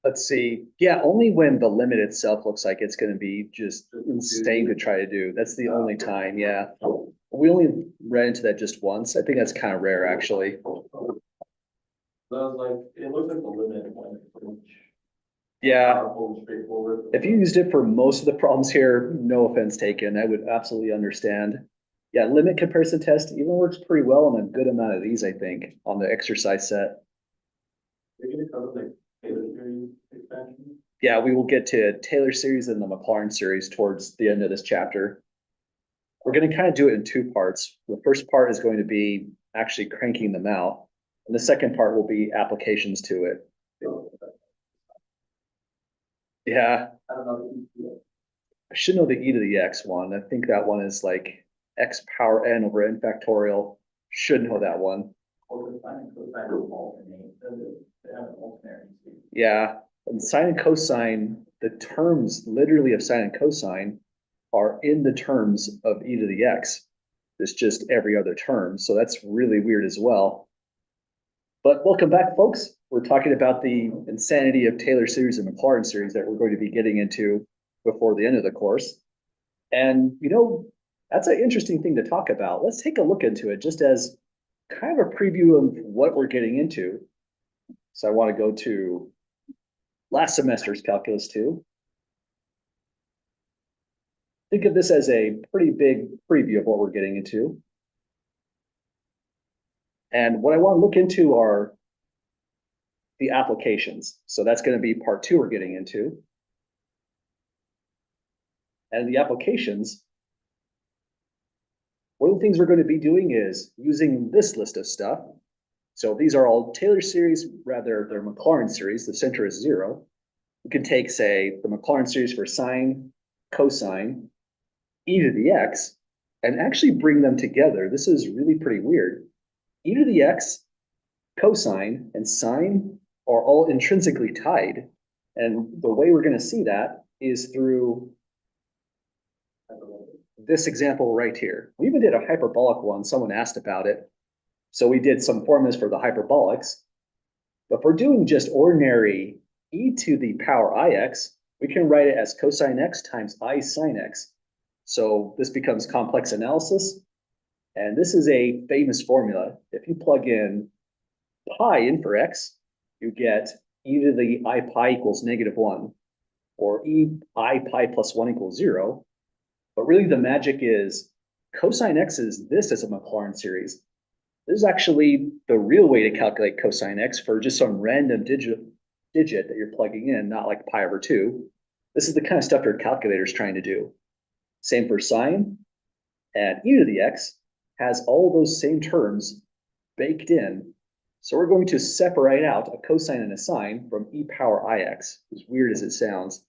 Let's see. Yeah, only when the limit itself looks like it's gonna be just insane to try to do. That's the only time, yeah. We only ran into that just once. I think that's kind of rare, actually. So I was like, it looks like the limit, like, pretty Yeah, powerful and straightforward. if you used it for most of the problems here, no offense taken, I would absolutely understand. Yeah, limit comparison test even works pretty well on a good amount of these, I think, on the exercise set. You're gonna cover like Taylor series expansion. Yeah, we will get to Taylor series and the Maclaurin series towards the end of this chapter. We're going to kind of do it in two parts. The first part is going to be actually cranking them out, and the second part will be applications to it. Yeah, I don't know. I should know the e to the x one. I think that one is like x power n over n factorial. Should know that one. Yeah, and sine and cosine, the terms literally of sine and cosine are in the terms of e to the x. It's just every other term. So that's really weird as well. But welcome back, folks. We're talking about the insanity of Taylor series and Maclaurin series that we're going to be getting into before the end of the course. And, that's an interesting thing to talk about. Let's take a look into it just as kind of a preview of what we're getting into. So I want to go to last semester's Calculus 2. Think of this as a pretty big preview of what we're getting into. And what I want to look into are the applications. So that's going to be part 2 we're getting into. And the applications, one of the things we're going to be doing is using this list of stuff. So these are all Taylor series, rather they're Maclaurin series, the center is 0. We can take, say, the Maclaurin series for sine, cosine, e to the x, and actually bring them together. This is really pretty weird. E to the x, cosine, and sine are all intrinsically tied. And the way we're going to see that is through this example right here. We even did a hyperbolic one. Someone asked about it. So we did some formulas for the hyperbolics. But if we're doing just ordinary e to the power ix, we can write it as cosine x times I sine x. So this becomes complex analysis. And this is a famous formula. If you plug in pi in for x, you get e to the I pi equals -1, or e I pi plus 1 equals 0. But really the magic is cosine x is this as a Maclaurin series. This is actually the real way to calculate cosine x for just some random digit that you're plugging in, not like pi over 2. This is the kind of stuff your calculator is trying to do. Same for sine, and e to the x has all those same terms baked in. So we're going to separate out a cosine and a sine from e power ix, as weird as it sounds.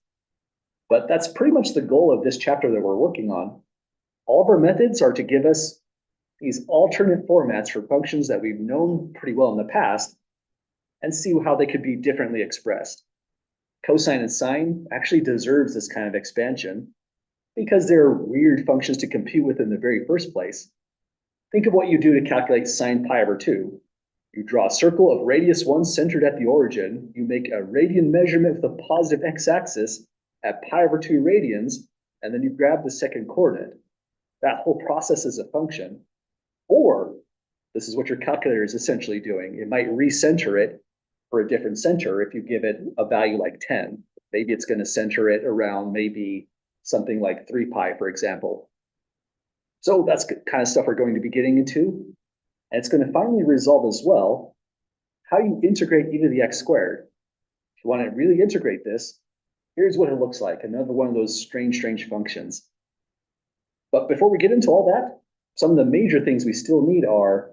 But that's pretty much the goal of this chapter that we're working on. All of our methods are to give us these alternate formats for functions that we've known pretty well in the past and see how they could be differently expressed. Cosine and sine actually deserves this kind of expansion because they're weird functions to compute with in the very first place. Think of what you do to calculate sine pi over 2. You draw a circle of radius 1 centered at the origin. You make a radian measurement with a positive x-axis at pi over 2 radians, and then you grab the second coordinate. That whole process is a function. Or this is what your calculator is essentially doing. It might recenter it for a different center if you give it a value like 10. Maybe it's going to center it around maybe something like 3 pi, for example. So that's the kind of stuff we're going to be getting into. And it's going to finally resolve as well how you integrate e to the x squared. If you want to really integrate this, here's what it looks like. Another one of those strange functions. But before we get into all that, some of the major things we still need are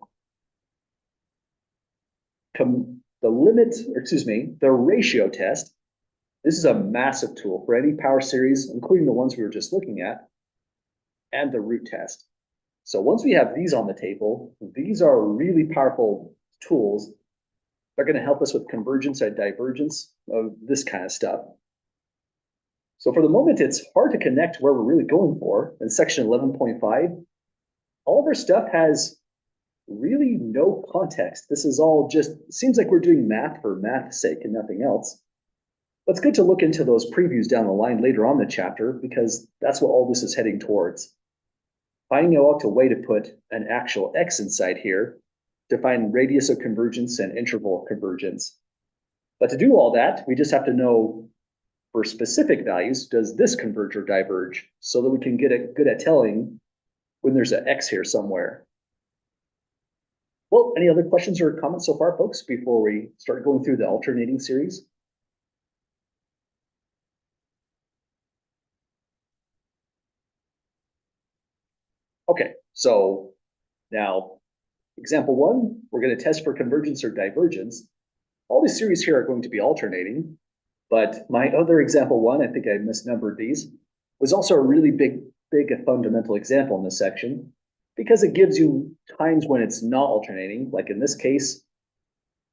the ratio test. This is a massive tool for any power series, including the ones we were just looking at, and the root test. So once we have these on the table, these are really powerful tools They're going to help us with convergence and divergence of this kind of stuff. So for the moment, it's hard to connect where we're really going for. In section 11.5, all of our stuff has really no context. This is all just, seems like we're doing math for math's sake and nothing else. But it's good to look into those previews down the line later on in the chapter, because that's what all this is heading towards. Finding out a way to put an actual x inside here to find radius of convergence and interval of convergence. But to do all that, we just have to know for specific values, does this converge or diverge, so that we can get good at telling when there's an x here somewhere. Well, any other questions or comments so far, folks, before we start going through the alternating series? Okay, so now example 1, we're going to test for convergence or divergence. All these series here are going to be alternating, but my other example 1, I think I misnumbered these, was also a really big fundamental example in this section, because it gives you times when it's not alternating, like in this case,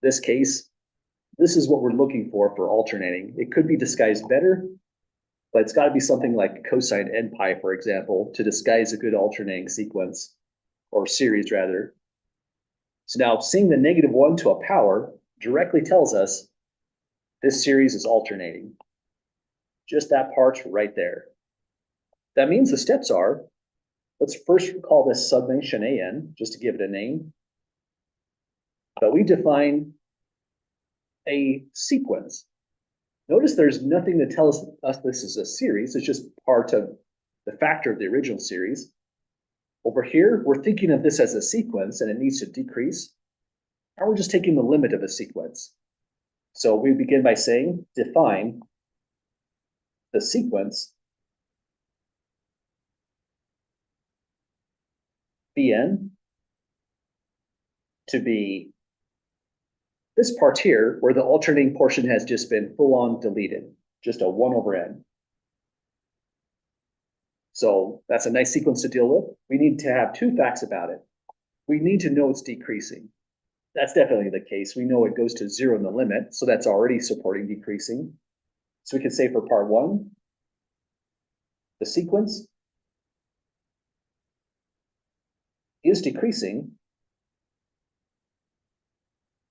this is what we're looking for alternating. It could be disguised better, but it's got to be something like cosine n pi, for example, to disguise a good alternating sequence, or series rather. So now seeing the -1 to a power directly tells us this series is alternating. Just that part right there. That means the steps are, let's first call this summation an, just to give it a name. But we define a sequence. Notice there's nothing to tell us this is a series. It's just part of the factor of the original series. Over here, we're thinking of this as a sequence and it needs to decrease. And we're just taking the limit of a sequence. So we begin by saying, define the sequence Bn to be this part here, where the alternating portion has just been full-on deleted, just a 1/n. So that's a nice sequence to deal with. We need to have two facts about it. We need to know it's decreasing. That's definitely the case. We know it goes to 0 in the limit, so that's already supporting decreasing. So we can say for part 1, the sequence is decreasing.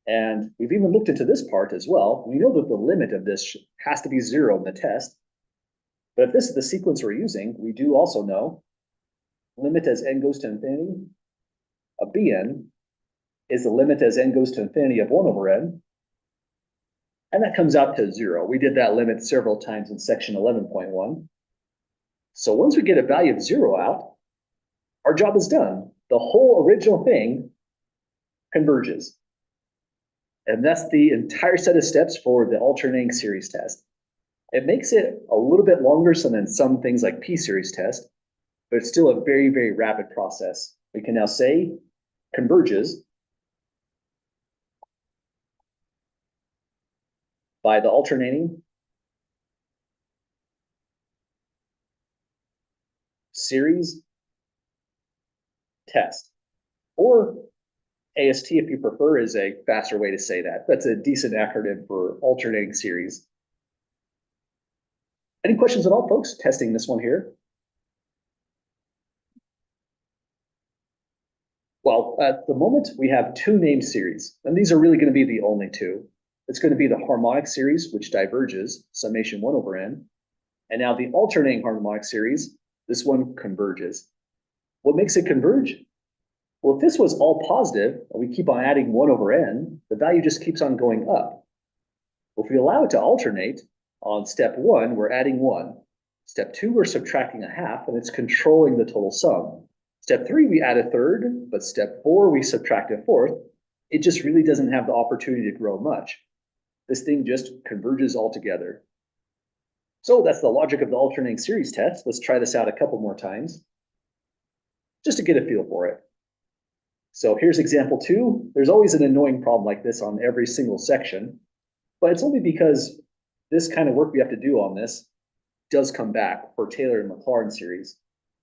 And we've even looked into this part as well. We know that the limit of this has to be 0 in the test. But if this is the sequence we're using, we do also know limit as n goes to infinity of Bn is the limit as n goes to infinity of 1/n. And that comes out to 0. We did that limit several times in section 11.1. So once we get a value of 0 out, our job is done. The whole original thing converges. And that's the entire set of steps for the alternating series test. It makes it a little bit longer than some things like p-series test, but it's still a very, very rapid process. We can now say converges by the alternating series test, or AST, if you prefer, is a faster way to say that. That's a decent acronym for alternating series. Any questions at all, folks? Testing this one here. Well, at the moment, we have two named series, and these are really going to be the only two. It's going to be the harmonic series, which diverges, summation 1/n, and now the alternating harmonic series, this one converges. What makes it converge? Well, if this was all positive, and we keep on adding 1/n, the value just keeps on going up. If we allow it to alternate, on step 1, we're adding 1. Step 2, we're subtracting a half, and it's controlling the total sum. Step 3, we add a third, but step 4, we subtract a fourth. It just really doesn't have the opportunity to grow much. This thing just converges altogether. So that's the logic of the alternating series test. Let's try this out a couple more times, just to get a feel for it. So here's example 2. There's always an annoying problem like this on every single section, but it's only because this kind of work we have to do on this does come back for Taylor and Maclaurin series.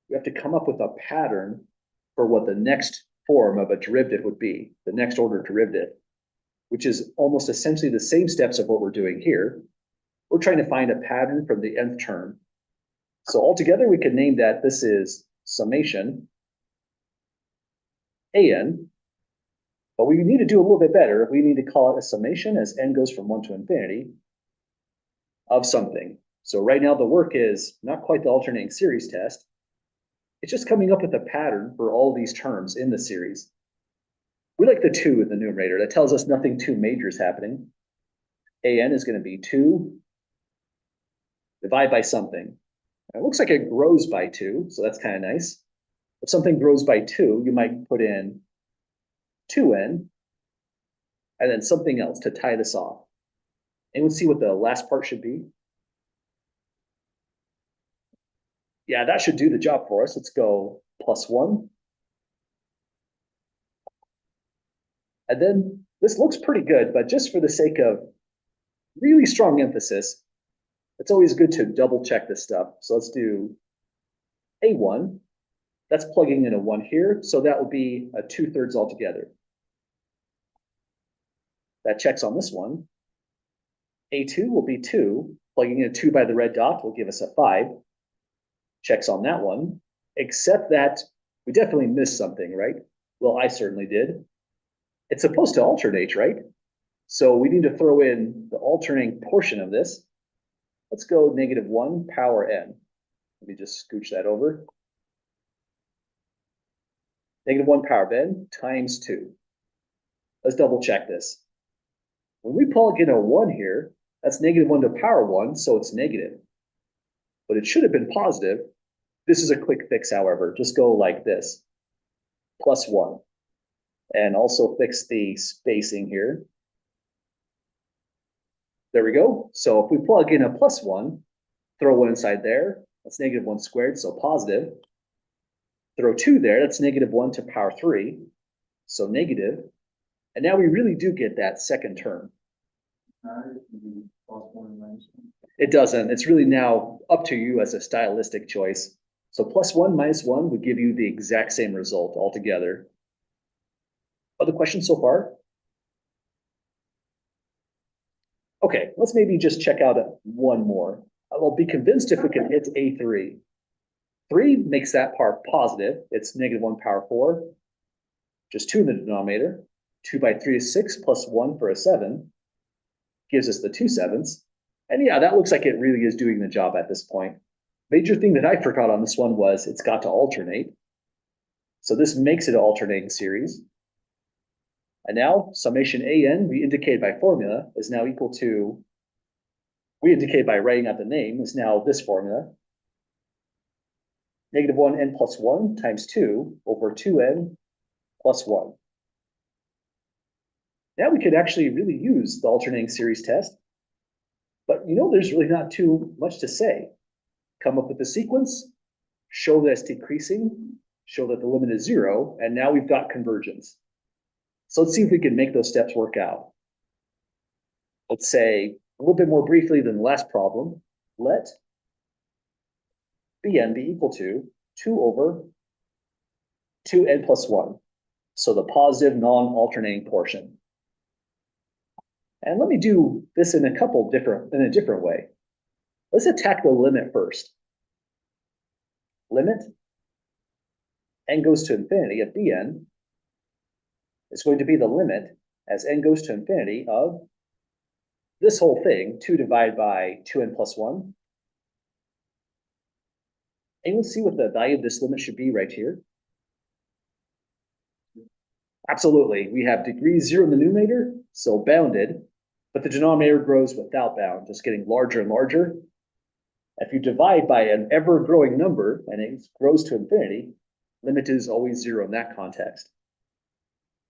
We have to come up with a pattern for what the next form of a derivative would be, the next order derivative. which is almost essentially the same steps of what we're doing here. We're trying to find a pattern from the nth term. So altogether, we can name that this is summation an, but we need to do a little bit better. We need to call it a summation as n goes from 1 to infinity of something. So right now the work is not quite the alternating series test. It's just coming up with a pattern for all these terms in the series. We like the 2 in the numerator. That tells us nothing too major is happening. An is going to be 2 divided by something. It looks like it grows by 2, so that's kind of nice. If something grows by 2, you might put in 2n and then something else to tie this off. Anyone see what the last part should be? Yeah, that should do the job for us. Let's go +1. And then this looks pretty good, but just for the sake of really strong emphasis, it's always good to double check this stuff. So let's do A1. That's plugging in a 1 here, so that will be a 2/3 altogether. That checks on this one. A2 will be 2. Plugging in a 2 by the red dot will give us a 5. Checks on that one, except that we definitely missed something, right? Well, I certainly did. It's supposed to alternate, right? So we need to throw in the alternating portion of this. Let's go -1 power n. Let me just scooch that over. -1 power of n times 2. Let's double check this. When we plug in a 1 here, that's -1 to the power 1, so it's negative. But it should have been positive. This is a quick fix, however. Just go like this, +1. And also fix the spacing here. There we go. So if we plug in a +1, throw 1 inside there, that's -1 squared, so positive. Throw 2 there, that's -1 to power 3, so negative. And now we really do get that second term. It doesn't. It's really now up to you as a stylistic choice. So +1 - 1 would give you the exact same result altogether. Other questions so far? Okay, let's maybe just check out one more. I'll be convinced if we can hit A3. 3 makes that part positive. It's -1 power 4. Just 2 in the denominator. 2 by 3 is 6 plus 1 for a 7. Gives us the 2/7. And yeah, that looks like it really is doing the job at this point. Major thing that I forgot on this one was it's got to alternate. So this makes it an alternating series. And now summation an, we indicated by formula, is now equal to, we indicated by writing out the name, is now this formula. -1 n plus 1 times 2 over 2n plus 1. Now we could actually really use the alternating series test. But you know, there's really not too much to say. Come up with a sequence, show that it's decreasing, show that the limit is 0, and now we've got convergence. So let's see if we can make those steps work out. Let's say a little bit more briefly than the last problem, let Bn be equal to 2 over 2n plus 1. So the positive non-alternating portion. And let me do this in a different way. Let's attack the limit first. Limit n goes to infinity of Bn is going to be the limit as n goes to infinity of this whole thing, 2 divided by 2n plus 1. Anyone see what the value of this limit should be right here? Absolutely. We have degree 0 in the numerator, so bounded, but the denominator grows without bound, just getting larger and larger. If you divide by an ever-growing number and it grows to infinity, limit is always 0 in that context.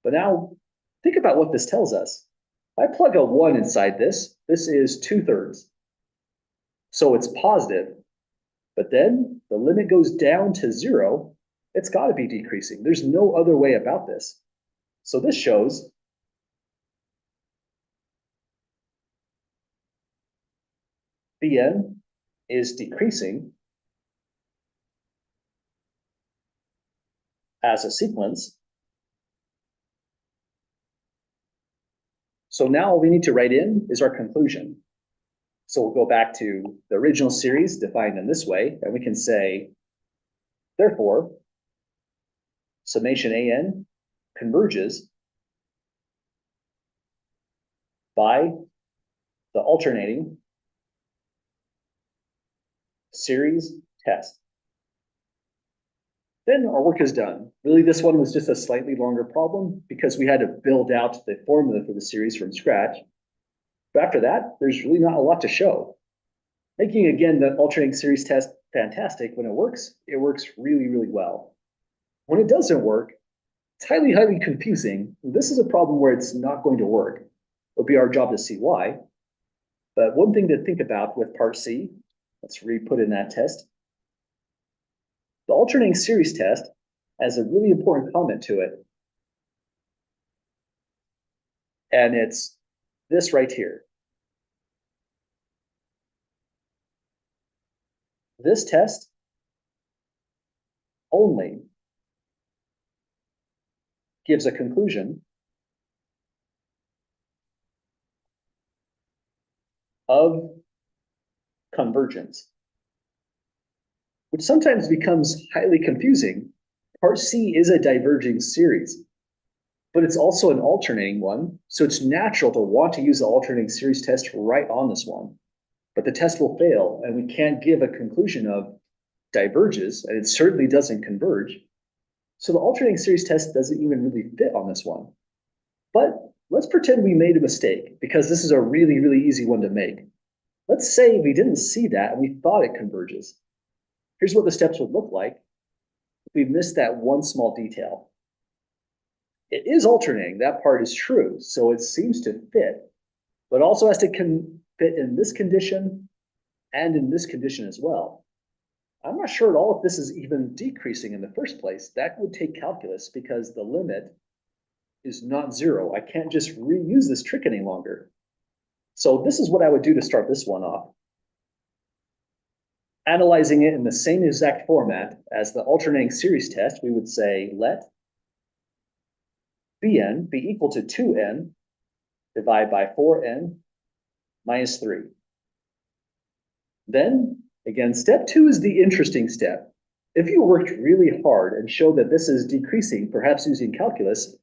But now, think about what this tells us. If I plug a 1 inside this, this is 2/3. So it's positive. But then the limit goes down to 0. It's got to be decreasing. There's no other way about this. So this shows Bn is decreasing as a sequence. So now all we need to write in is our conclusion. So we'll go back to the original series defined in this way, and we can say, therefore, summation an converges by the alternating series test. Then our work is done. Really, this one was just a slightly longer problem because we had to build out the formula for the series from scratch. But after that, there's really not a lot to show. Making, again, the alternating series test fantastic. When it works really, really well. When it doesn't work, it's highly, highly confusing. This is a problem where it's not going to work. It'll be our job to see why. But one thing to think about with part C, let's re-put in that test. The alternating series test has a really important comment to it. And it's this right here. This test only gives a conclusion of convergence, which sometimes becomes highly confusing. Part C is a diverging series, but it's also an alternating one, so it's natural to want to use the alternating series test right on this one. But the test will fail, and we can't give a conclusion of diverges, and it certainly doesn't converge. So the alternating series test doesn't even really fit on this one. But let's pretend we made a mistake, because this is a really, really easy one to make. Let's say we didn't see that and we thought it converges. Here's what the steps would look like if we missed that one small detail. It is alternating, that part is true, so it seems to fit, but also has to fit in this condition and in this condition as well. I'm not sure at all if this is even decreasing in the first place. That would take calculus because the limit is not zero. I can't just reuse this trick any longer. So this is what I would do to start this one off. Analyzing it in the same exact format as the alternating series test, we would say let Bn be equal to 2n divided by 4n minus 3. Then, again, step 2 is the interesting step. If you worked really hard and showed that this is decreasing, perhaps using calculus,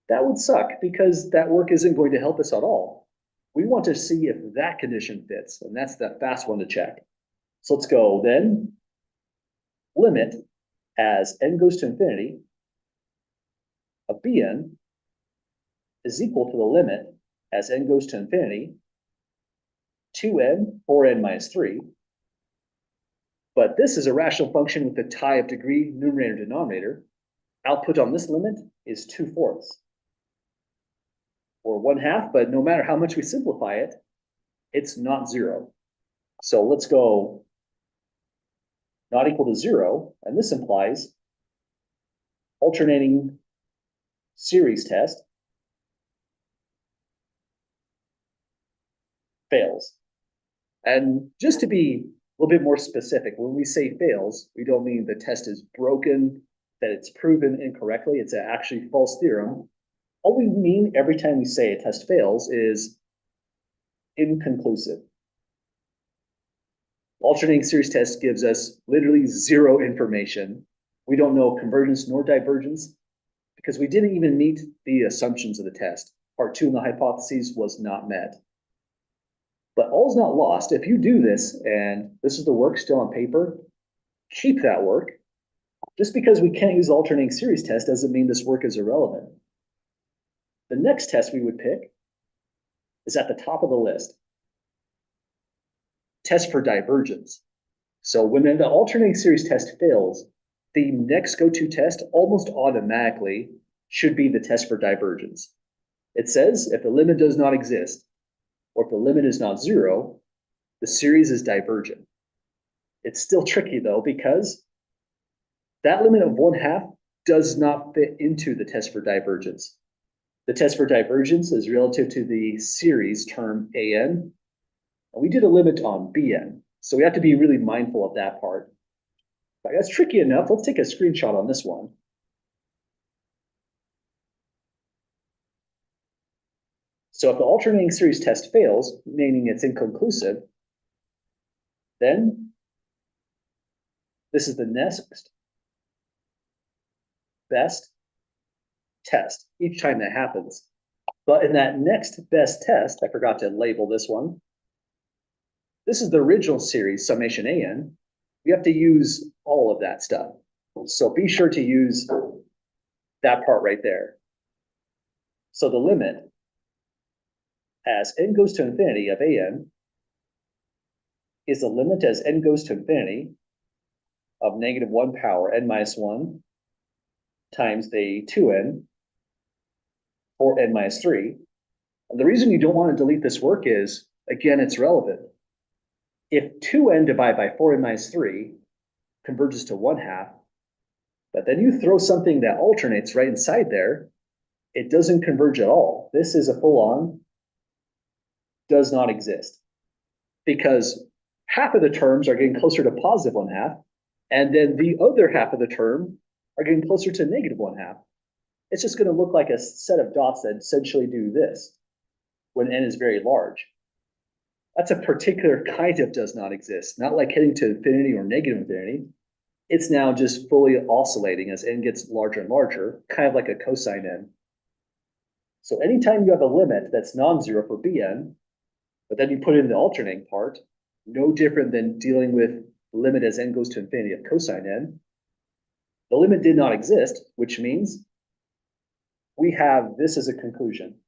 that would suck because that work isn't going to help us at all. We want to see if that condition fits, and that's the fast one to check. So let's go then, limit as n goes to infinity of Bn is equal to the limit as n goes to infinity 2n, 4n minus 3. But this is a rational function with a tie of degree numerator denominator. Output on this limit is 2/4, or 1/2, but no matter how much we simplify it, it's not zero. So let's go not equal to 0, and this implies alternating series test fails. And just to be a little bit more specific, when we say fails, we don't mean the test is broken, that it's proven incorrectly, it's an actually false theorem. All we mean every time we say a test fails is inconclusive. Alternating series test gives us literally zero information. We don't know convergence nor divergence because we didn't even meet the assumptions of the test. Part 2 in the hypotheses was not met. But all's not lost. If you do this, and this is the work still on paper, keep that work. Just because we can't use the alternating series test doesn't mean this work is irrelevant. The next test we would pick is at the top of the list. Test for divergence. So when the alternating series test fails, the next go-to test almost automatically should be the test for divergence. It says if the limit does not exist, or if the limit is not zero, the series is divergent. It's still tricky though, because that limit of 1/2 does not fit into the test for divergence. The test for divergence is relative to the series term an, and we did a limit on Bn. So we have to be really mindful of that part. But that's tricky enough. Let's take a screenshot on this one. So if the alternating series test fails, meaning it's inconclusive, then this is the next best test each time that happens. But in that next best test, I forgot to label this one. This is the original series, summation AN. We have to use all of that stuff. So be sure to use that part right there. So the limit as n goes to infinity of AN is the limit as n goes to infinity of -1 power n minus 1 times the 2n or n minus 3. And the reason you don't want to delete this work is, again, it's relevant. If 2n divided by 4n minus 3 converges to 1/2, but then you throw something that alternates right inside there, it doesn't converge at all. This is a full-on, does not exist. Because half of the terms are getting closer to positive 1/2, and then the other half of the term are getting closer to negative 1/2. It's just going to look like a set of dots that essentially do this when n is very large. That's a particular kind of does not exist, not like heading to infinity or negative infinity. It's now just fully oscillating as n gets larger and larger, kind of like a cosine n. So anytime you have a limit that's non-zero for Bn, but then you put in the alternating part, no different than dealing with the limit as n goes to infinity of cosine n, the limit did not exist, which means we have this as a conclusion.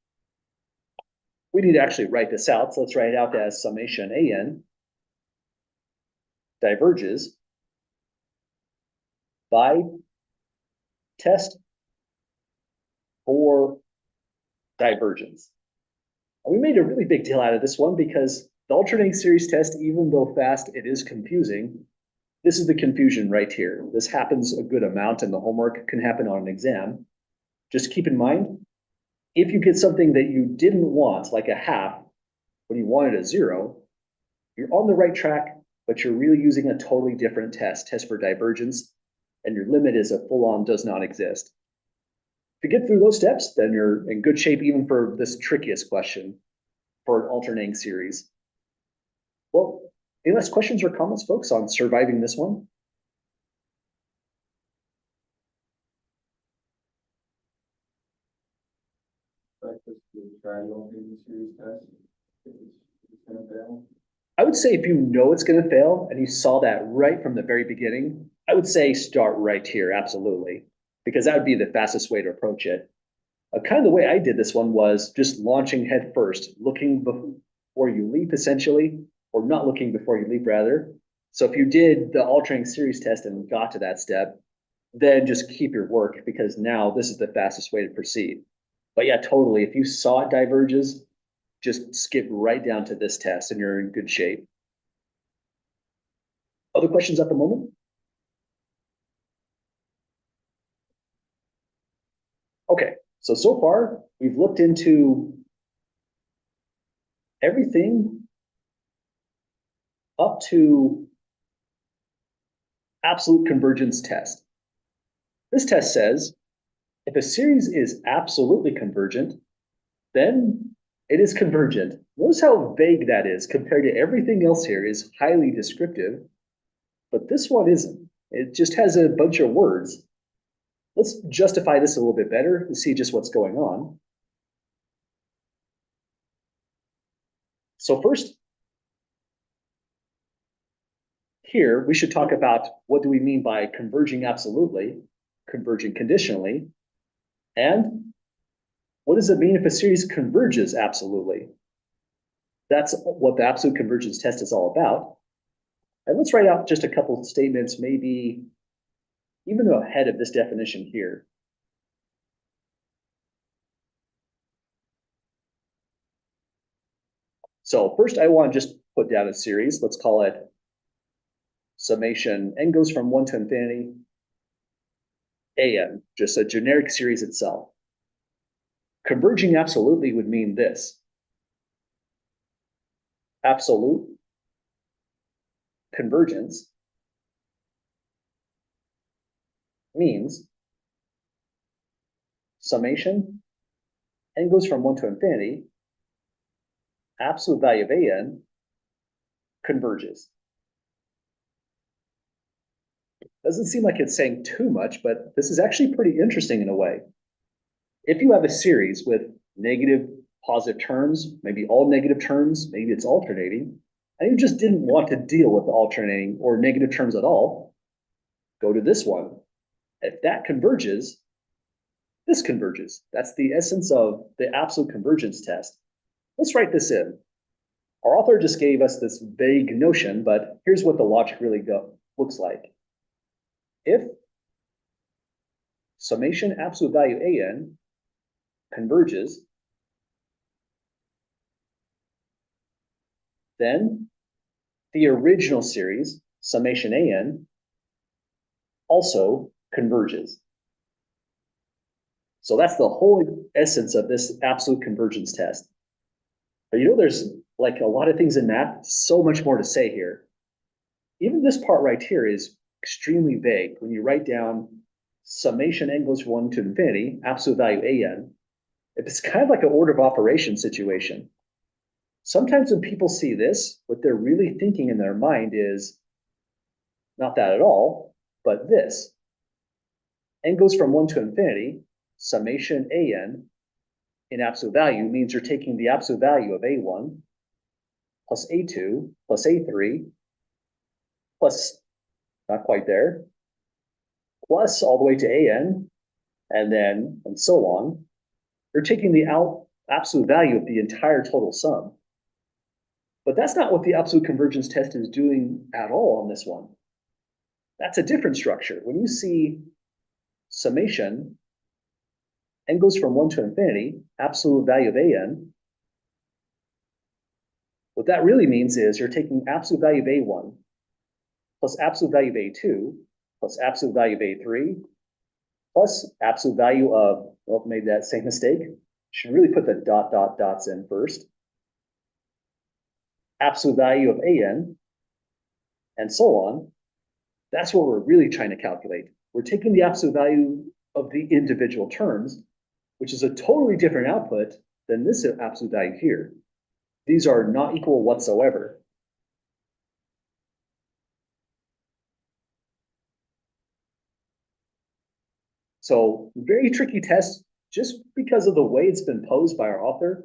We need to actually write this out, so let's write it out as summation AN diverges by test for divergence. And we made a really big deal out of this one because the alternating series test, even though fast, it is confusing. This is the confusion right here. This happens a good amount and the homework can happen on an exam. Just keep in mind, if you get something that you didn't want, like a half, when you wanted a 0, you're on the right track, but you're really using a totally different test for divergence, and your limit is a full-on does not exist. If you get through those steps, then you're in good shape even for this trickiest question for an alternating series. Well, any last questions or comments, folks, on surviving this one? Practice the triangle in the series test. It's gonna fail. I would say if you know it's going to fail and you saw that right from the very beginning, I would say start right here, absolutely, because that would be the fastest way to approach it. Kind of the way I did this one was just launching head first, looking before you leap, essentially, or not looking before you leap, rather. So if you did the alternating series test and got to that step, then just keep your work because now this is the fastest way to proceed. But yeah, totally. If you saw it diverges, just skip right down to this test and you're in good shape. Other questions at the moment? Okay, so far we've looked into everything up to absolute convergence test. This test says if a series is absolutely convergent, then it is convergent. Notice how vague that is compared to everything else here is highly descriptive, but this one isn't. It just has a bunch of words. Let's justify this a little bit better and see just what's going on. So first, here we should talk about what do we mean by converging absolutely, converging conditionally, and what does it mean if a series converges absolutely? That's what the absolute convergence test is all about. And let's write out just a couple of statements, maybe even ahead of this definition here. So first I want to just put down a series. Let's call it summation n goes from 1 to infinity an, just a generic series itself. Converging absolutely would mean this. Absolute convergence means summation n goes from 1 to infinity absolute value of an converges. Doesn't seem like it's saying too much, but this is actually pretty interesting in a way. If you have a series with negative, positive terms, maybe all negative terms, maybe it's alternating, and you just didn't want to deal with the alternating or negative terms at all, go to this one. If that converges, this converges. That's the essence of the absolute convergence test. Let's write this in. Our author just gave us this vague notion, but here's what the logic really looks like. If summation absolute value an converges, then the original series, summation an, also converges. So that's the whole essence of this absolute convergence test. But you know, there's like a lot of things in math, so much more to say here. Even this part right here is extremely vague. When you write down summation n goes from 1 to infinity, absolute value an, it's kind of like an order of operation situation. Sometimes when people see this, what they're really thinking in their mind is not that at all, but this. N goes from 1 to infinity, summation an in absolute value means you're taking the absolute value of a1 plus a2 plus a3 plus, not quite there, plus all the way to an, and then, and so on. You're taking the absolute value of the entire total sum. But that's not what the absolute convergence test is doing at all on this one. That's a different structure. When you see summation, n goes from 1 to infinity, absolute value of an, what that really means is you're taking absolute value of a1 plus absolute value of a2 plus absolute value of a3 plus absolute value of, well, made that same mistake. Should really put the dots in first. Absolute value of an, and so on. That's what we're really trying to calculate. We're taking the absolute value of the individual terms, which is a totally different output than this absolute value here. These are not equal whatsoever. So very tricky test just because of the way it's been posed by our author,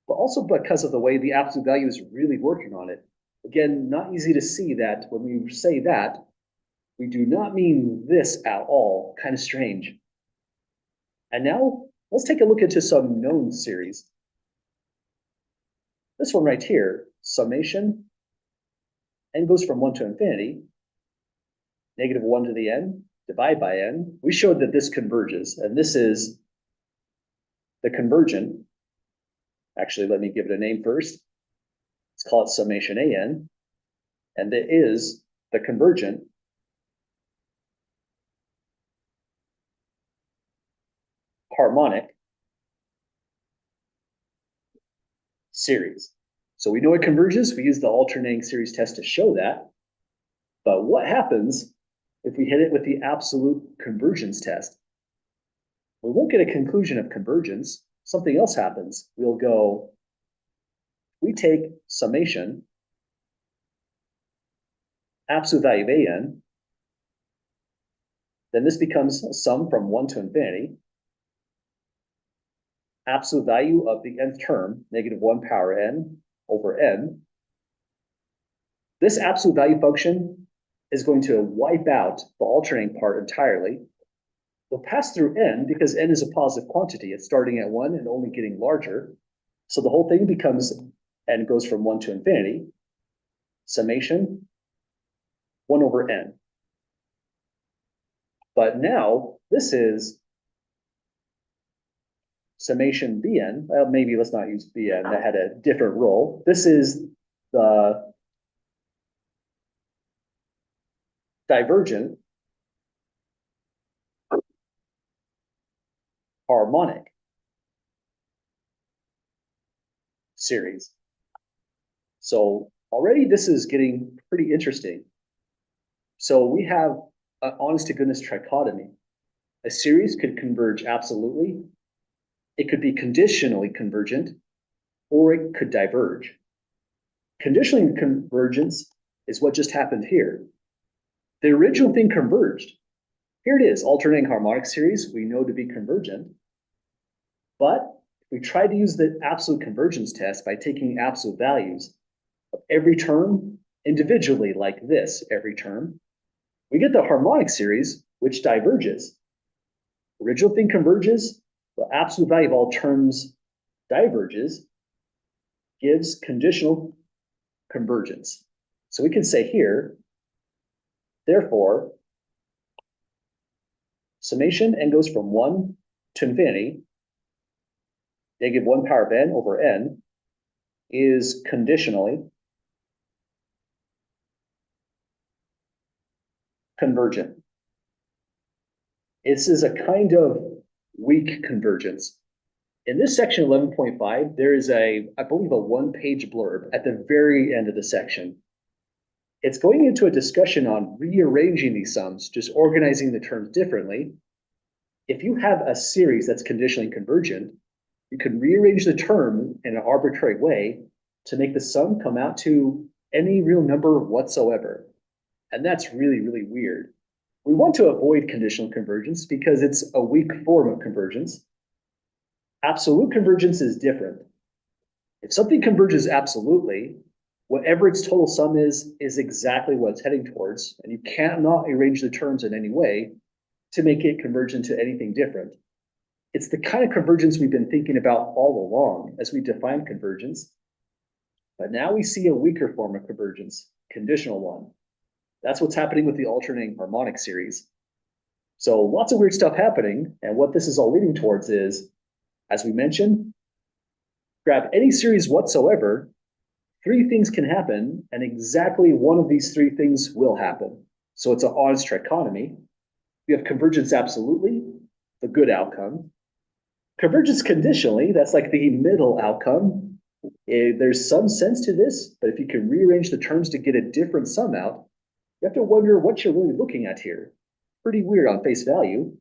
but also because of the way the absolute value is really working on it. Again, not easy to see that when we say that, we do not mean this at all. Kind of strange. And now let's take a look into some known series. This one right here, summation, n goes from 1 to infinity, negative 1 to the n, divide by n. We showed that this converges, and this is the convergent. Actually, let me give it a name first. Let's call it summation an, and it is the convergent harmonic series. So we know it converges. We use the alternating series test to show that. But what happens if we hit it with the absolute convergence test? We won't get a conclusion of convergence. Something else happens. We'll go, we take summation, absolute value of an, then this becomes a sum from 1 to infinity, absolute value of the nth term, negative 1 power n over n. This absolute value function is going to wipe out the alternating part entirely. It'll pass through n because n is a positive quantity. It's starting at 1 and only getting larger. So the whole thing becomes, n goes from 1 to infinity, summation 1 over n. But now this is summation bn. Well, maybe let's not use bn. That had a different role. This is the divergent harmonic series. So already this is getting pretty interesting. So we have an honest to goodness trichotomy. A series could converge absolutely. It could be conditionally convergent, or it could diverge. Conditional convergence is what just happened here. The original thing converged. Here it is, alternating harmonic series, we know to be convergent. But if we try to use the absolute convergence test by taking absolute values of every term individually, like this, every term, we get the harmonic series, which diverges. Original thing converges, the absolute value of all terms diverges, gives conditional convergence. So we can say here, therefore, summation n goes from 1 to infinity, negative 1 power of n over n, is conditionally convergent. This is a kind of weak convergence. In this section 11.5, there is I believe a one-page blurb at the very end of the section. It's going into a discussion on rearranging these sums, just organizing the terms differently. If you have a series that's conditionally convergent, you can rearrange the term in an arbitrary way to make the sum come out to any real number whatsoever. And that's really, really weird. We want to avoid conditional convergence because it's a weak form of convergence. Absolute convergence is different. If something converges absolutely, whatever its total sum is exactly what it's heading towards, and you cannot arrange the terms in any way to make it convergent to anything different. It's the kind of convergence we've been thinking about all along as we define convergence. But now we see a weaker form of convergence, conditional one. That's what's happening with the alternating harmonic series. So lots of weird stuff happening, and what this is all leading towards is, as we mentioned, grab any series whatsoever, three things can happen, and exactly one of these three things will happen. So it's an honest trichotomy. We have convergence absolutely, the good outcome. Convergence conditionally, that's like the middle outcome. There's some sense to this, but if you can rearrange the terms to get a different sum out, you have to wonder what you're really looking at here. Pretty weird on face value.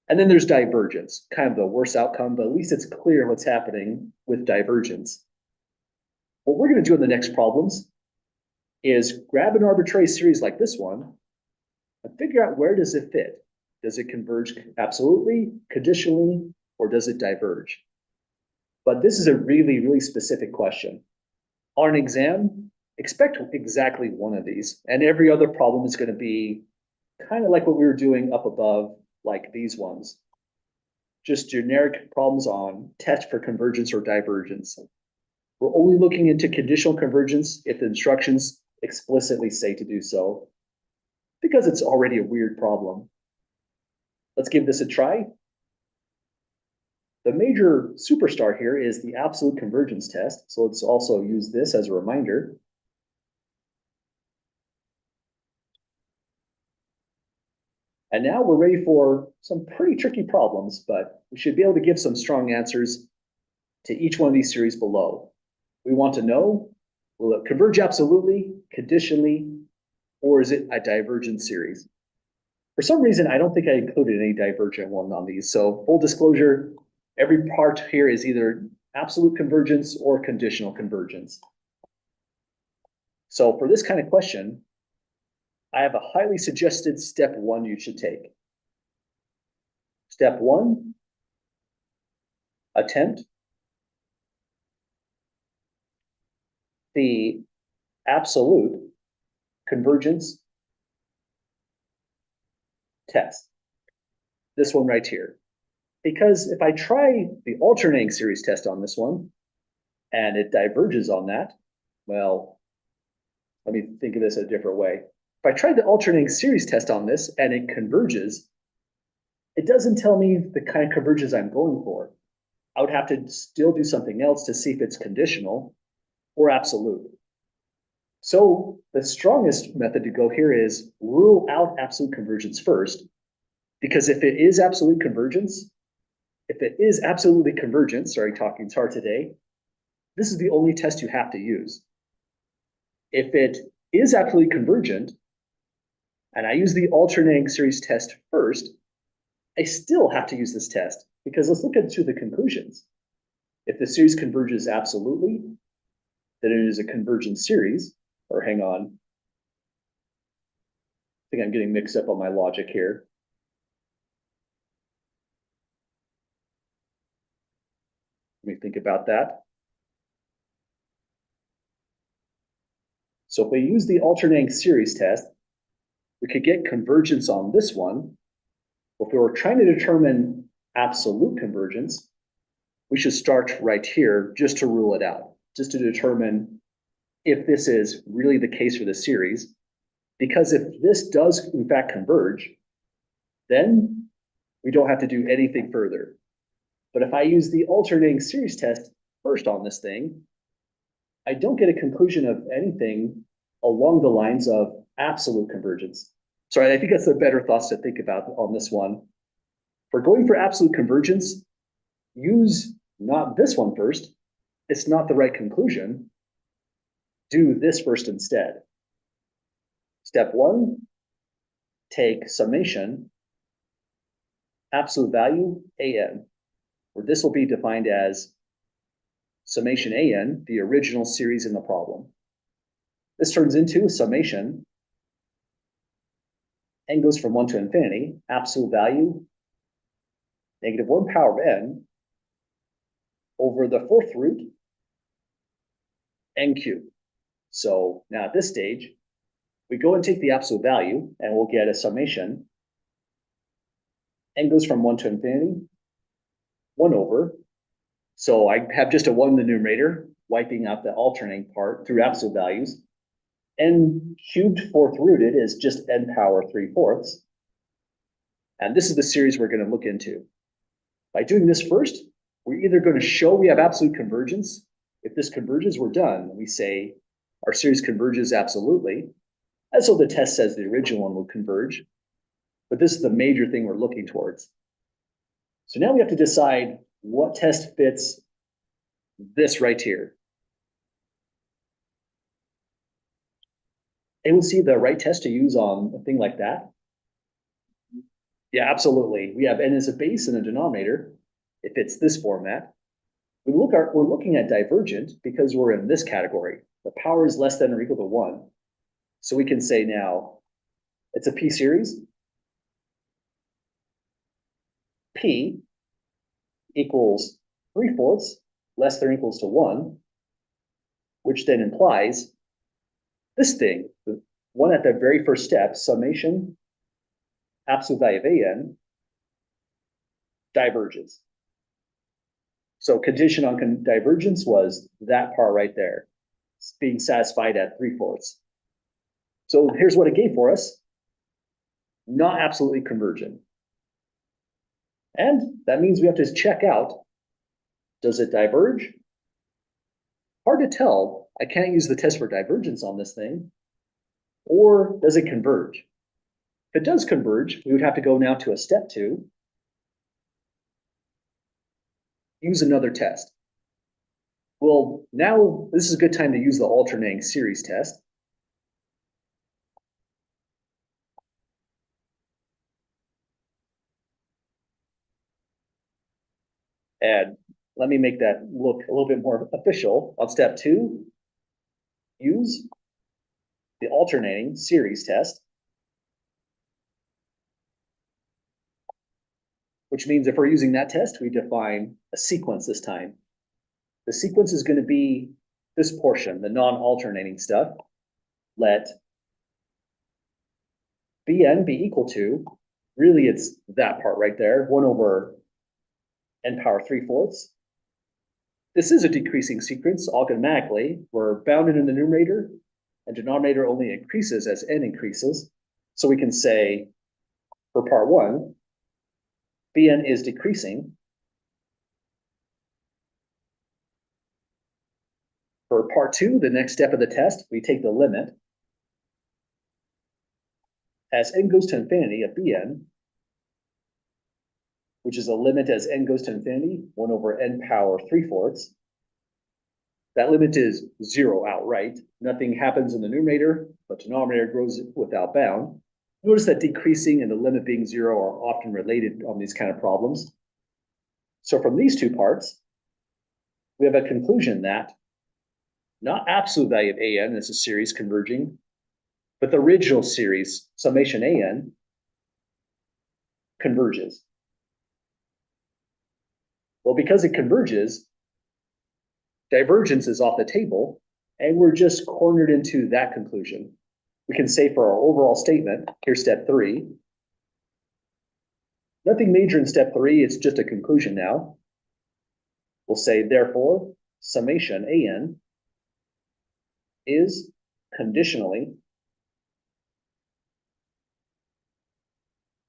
And then there's divergence, kind of the worst outcome, but at least it's clear what's happening with divergence. What we're going to do in the next problems is grab an arbitrary series like this one and figure out where does it fit. Does it converge absolutely, conditionally, or does it diverge? But this is a really, really specific question. On an exam, expect exactly one of these, and every other problem is going to be kind of like what we were doing up above, like these ones. Just generic problems on test for convergence or divergence. We're only looking into conditional convergence if the instructions explicitly say to do so, because it's already a weird problem. Let's give this a try. The major superstar here is the absolute convergence test, so let's also use this as a reminder. And now we're ready for some pretty tricky problems, but we should be able to give some strong answers to each one of these series below. We want to know, will it converge absolutely, conditionally, or is it a divergent series? For some reason, I don't think I included any divergent one on these. So full disclosure, every part here is either absolute convergence or conditional convergence. So for this kind of question, I have a highly suggested step one you should take. Step one, attempt the absolute convergence test. This one right here. Because if I try the alternating series test on this one, and it diverges on that, well, let me think of this a different way. If I try the alternating series test on this and it converges, it doesn't tell me the kind of convergence I'm going for. I would have to still do something else to see if it's conditional or absolute. So the strongest method to go here is rule out absolute convergence first, because if it is absolute convergence, if it is absolutely convergent, sorry, talking hard today, this is the only test you have to use. If it is absolutely convergent, and I use the alternating series test first, I still have to use this test, because let's look at the conclusions. If the series converges absolutely, then it is a convergent series, or hang on. I think I'm getting mixed up on my logic here. Let me think about that. So if we use the alternating series test, we could get convergence on this one. If we were trying to determine absolute convergence, we should start right here just to rule it out, just to determine if this is really the case for the series. Because if this does in fact converge, then we don't have to do anything further. But if I use the alternating series test first on this thing, I don't get a conclusion of anything along the lines of absolute convergence. Sorry, I think that's the better thoughts to think about on this one. For going for absolute convergence, use not this one first. It's not the right conclusion. Do this first instead. Step one, take summation, absolute value, an, where this will be defined as summation an, the original series in the problem. This turns into summation, n goes from 1 to infinity, absolute value, -1 power of n, over the fourth root, n cubed. So now at this stage, we go and take the absolute value, and we'll get a summation. N goes from 1 to infinity, 1 over. So I have just a 1 in the numerator, wiping out the alternating part through absolute values. N cubed fourth rooted is just n power 3/4. And this is the series we're going to look into. By doing this first, we're either going to show we have absolute convergence. If this converges, we're done. We say our series converges absolutely. And so the test says the original one will converge. But this is the major thing we're looking towards. So now we have to decide what test fits this right here. Anyone see the right test to use on a thing like that? Yeah, absolutely. We have n as a base and a denominator. If it's this format, we're looking at divergent because we're in this category. The power is less than or equal to 1. So we can say now it's a p series. P equals 3/4 less than or equals to 1, which then implies this thing, the one at the very first step, summation, absolute value of an, diverges. So condition on divergence was that part right there, being satisfied at 3/4. So here's what it gave for us. Not absolutely convergent. And that means we have to check out, does it diverge? Hard to tell. I can't use the test for divergence on this thing. Or does it converge? If it does converge, we would have to go now to a step 2. Use another test. Well, now this is a good time to use the alternating series test. And let me make that look a little bit more official. On step 2, use the alternating series test, which means if we're using that test, we define a sequence this time. The sequence is going to be this portion, the non-alternating stuff. Let Bn be equal to, really it's that part right there, 1 over n power 3/4. This is a decreasing sequence automatically. We're bounded in the numerator, and denominator only increases as n increases. So we can say for part 1, Bn is decreasing. For part 2, the next step of the test, we take the limit. As n goes to infinity of Bn, which is a limit as n goes to infinity, 1 over n power 3/4. That limit is 0 outright. Nothing happens in the numerator, but denominator grows without bound. Notice that decreasing and the limit being 0 are often related on these kind of problems. So from these two parts, we have a conclusion that not absolute value of an is a series converging, but the original series, summation an, converges. Well, because it converges, divergence is off the table, and we're just cornered into that conclusion. We can say for our overall statement, here's step 3. Nothing major in step 3, it's just a conclusion now. We'll say, therefore, summation an is conditionally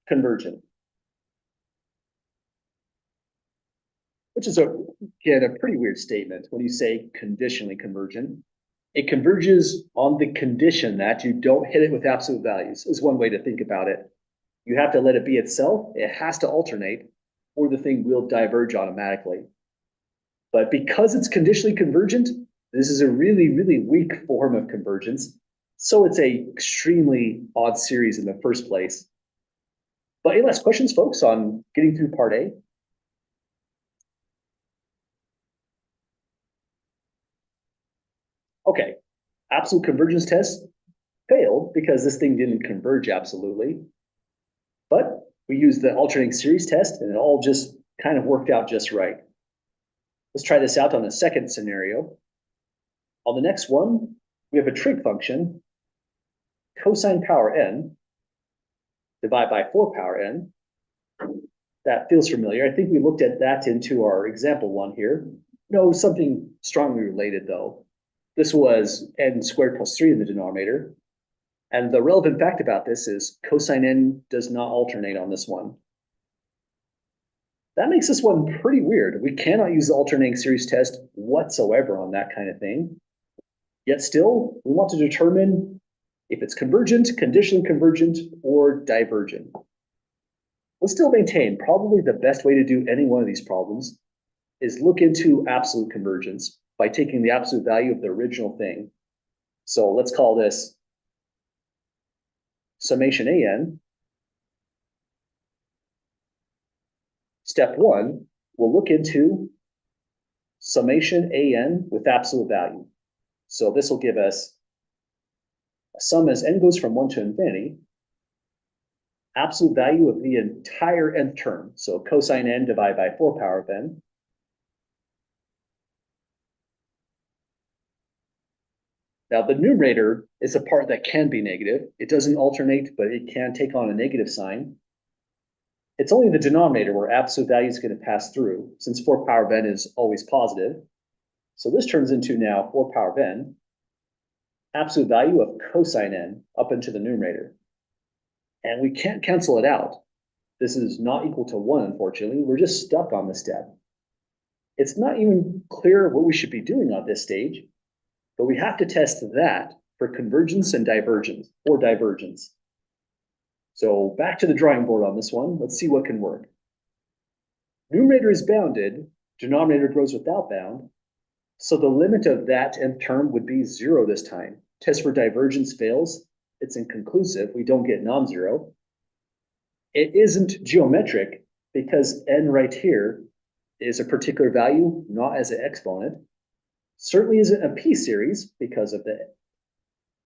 convergent. Which is, again, a pretty weird statement when you say conditionally convergent. It converges on the condition that you don't hit it with absolute values, is one way to think about it. You have to let it be itself, it has to alternate, or the thing will diverge automatically. But because it's conditionally convergent, this is a really, really weak form of convergence. So it's a extremely odd series in the first place. But any last questions, folks, on getting through part A? Okay, absolute convergence test failed because this thing didn't converge absolutely. But we used the alternating series test and it all just kind of worked out just right. Let's try this out on the second scenario. On the next one, we have a trig function, cosine power n, divided by 4 power n. That feels familiar. I think we looked at that into our example one here. No, something strongly related though. This was n squared plus 3 in the denominator. And the relevant fact about this is cosine n does not alternate on this one. That makes this one pretty weird. We cannot use the alternating series test whatsoever on that kind of thing. Yet still, we want to determine if it's convergent, conditionally convergent, or divergent. We'll still maintain probably the best way to do any one of these problems is look into absolute convergence by taking the absolute value of the original thing. So let's call this summation an. Step 1, we'll look into summation an with absolute value. So this will give us a sum as n goes from 1 to infinity, absolute value of the entire nth term. So cosine n divided by 4 power of n. Now the numerator is a part that can be negative. It doesn't alternate, but it can take on a negative sign. It's only the denominator where absolute value is going to pass through, since 4 power of n is always positive. So this turns into now 4 power of n, absolute value of cosine n up into the numerator. And we can't cancel it out. This is not equal to 1, unfortunately. We're just stuck on this step. It's not even clear what we should be doing at this stage, but we have to test that for convergence and divergence, or divergence. So back to the drawing board on this one. Let's see what can work. Numerator is bounded, denominator grows without bound. So the limit of that nth term would be 0 this time. Test for divergence fails. It's inconclusive. We don't get non-zero. It isn't geometric because n right here is a particular value, not as an exponent. Certainly isn't a p-series because of the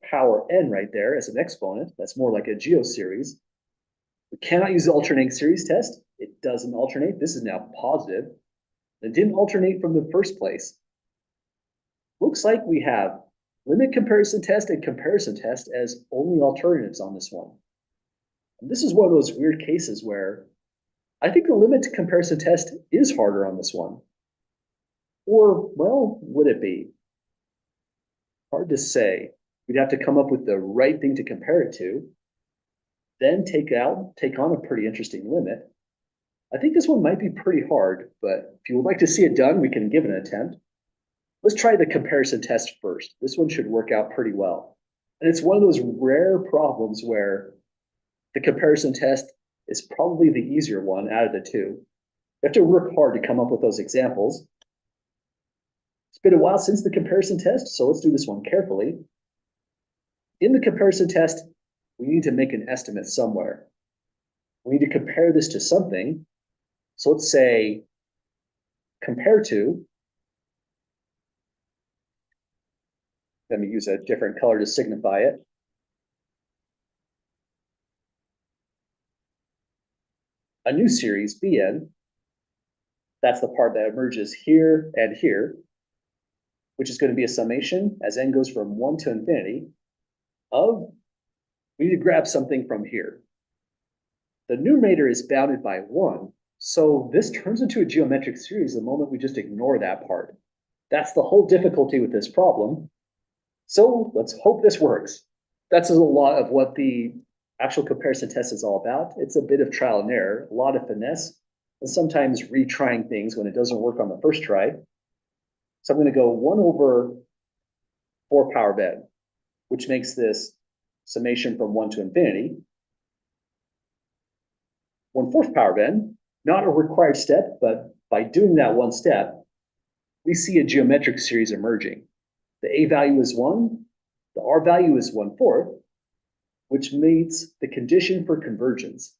power n right there as an exponent. That's more like a geoseries. We cannot use the alternating series test. It doesn't alternate. This is now positive. It didn't alternate from the first place. Looks like we have limit comparison test and comparison test as only alternatives on this one. And this is one of those weird cases where I think the limit comparison test is harder on this one. Or, well, would it be? Hard to say. We'd have to come up with the right thing to compare it to, then take on a pretty interesting limit. I think this one might be pretty hard, but if you would like to see it done, we can give it an attempt. Let's try the comparison test first. This one should work out pretty well. And it's one of those rare problems where the comparison test is probably the easier one out of the two. You have to work hard to come up with those examples. It's been a while since the comparison test, so let's do this one carefully. In the comparison test, we need to make an estimate somewhere. We need to compare this to something. So let's say compare to Let me use a different color to signify it. A new series, Bn, that's the part that emerges here and here, which is going to be a summation as n goes from 1 to infinity of, we need to grab something from here. The numerator is bounded by 1, so this turns into a geometric series the moment we just ignore that part. That's the whole difficulty with this problem. So let's hope this works. That's a lot of what the actual comparison test is all about. It's a bit of trial and error, a lot of finesse, and sometimes retrying things when it doesn't work on the first try. So I'm going to go 1 over 4 power ben, which makes this summation from 1 to infinity. 1/4 power ben, not a required step, but by doing that one step, we see a geometric series emerging. The a value is 1, the r value is 1/4, which meets the condition for convergence.